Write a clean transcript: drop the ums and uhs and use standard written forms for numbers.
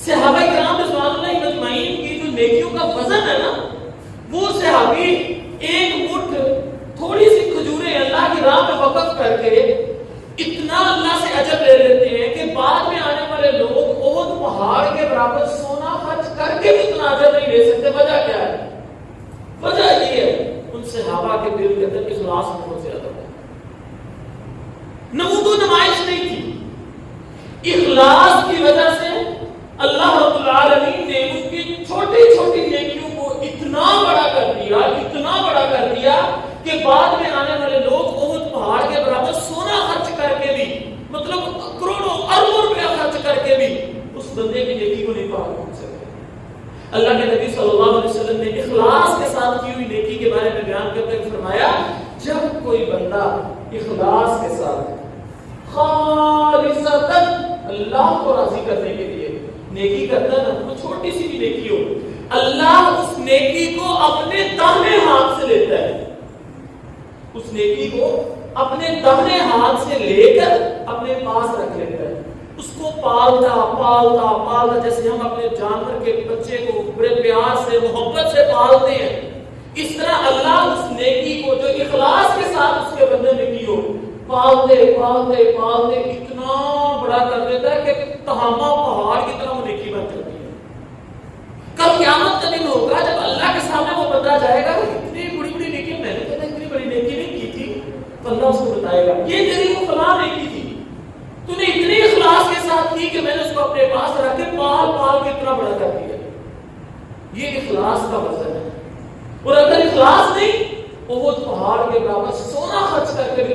صحابہ کرام رضوان اللہ مجمعین کی جو نیکیوں کا وزن ہے نا، وہ صحابی ایک مٹھ تھوڑی سی کھجوریں اللہ کی راہ میں وقف کر کے اتنا اللہ سے اجر لے لیتے ہیں کہ بعد میں آنے والے لوگ احد پہاڑ کے برابر سونا خرچ کر کے بھی اتنا اجر نہیں لے سکتے۔ وجہ کیا ہے؟ وجہ یہ ہے ان صحابہ کے دل کے اندر اخلاص بہت زیادہ ہے۔ نمود و نمائش نہیں تھی، اخلاص کی وجہ سے اللہ رب العالمین نے ان کی چھوٹی چھوٹی نیکیوں کو اتنا بڑا کر دیا کہ بعد میں آنے والے لوگ احد پہاڑ کے برابر سونا خرچ کر کے بھی، مطلب کروڑوں اربوں روپیہ خرچ کر کے بھی اس بندے کی نیکی کو نہیں پہنچ سکتے۔ اللہ کے نبی صلی اللہ علیہ وسلم نے اخلاص کے ساتھ کی ہوئی نیکی کے بارے میں بیان کرتے ہوئے فرمایا، جب کوئی بندہ اخلاص کے ساتھ خالصتاً اللہ کو راضی کرنے کے لیے نیکی کرتا ہے نا، وہ چھوٹی سی بھی نیکی ہو، اللہ اس نیکی کو اپنے داہنے ہاتھ سے لیتا ہے، اس نیکی کو اپنے داہنے ہاتھ سے لے کر اپنے پاس رکھ لیتا ہے، اس کو پالتا جیسے ہم اپنے جانور کے بچے کو بڑے پیار سے محبت سے پالتے ہیں، اس طرح اللہ اس نیکی کو جو اخلاص کے ساتھ اس کے بندے نے کی ہو پالتے اتنا بڑا کر دیتا ہے کہ تہامہ پہاڑ کی طرح وہ نیکی بن جاتی ہے۔ کل قیامت کا دن ہوگا جب اللہ کے سامنے وہ بندہ جائے گا، اتنی بڑی نیکی میں نے کہا اتنی بڑی نیکی نہیں کی تھی، تو اللہ اس کو بتائے گا یہ تیری وہ فلاں نیکی تھی، تو نے اتنی اخلاص کے ساتھ کی کہ میں نے اس کو اپنے پاس رکھ کے پال کے اتنا بڑا کر دیا۔ یہ اخلاص کا وزن ہے، اور اگر اخلاص نہیں، وہ پہاڑ کے برابر سونا خرچ کر کے بھی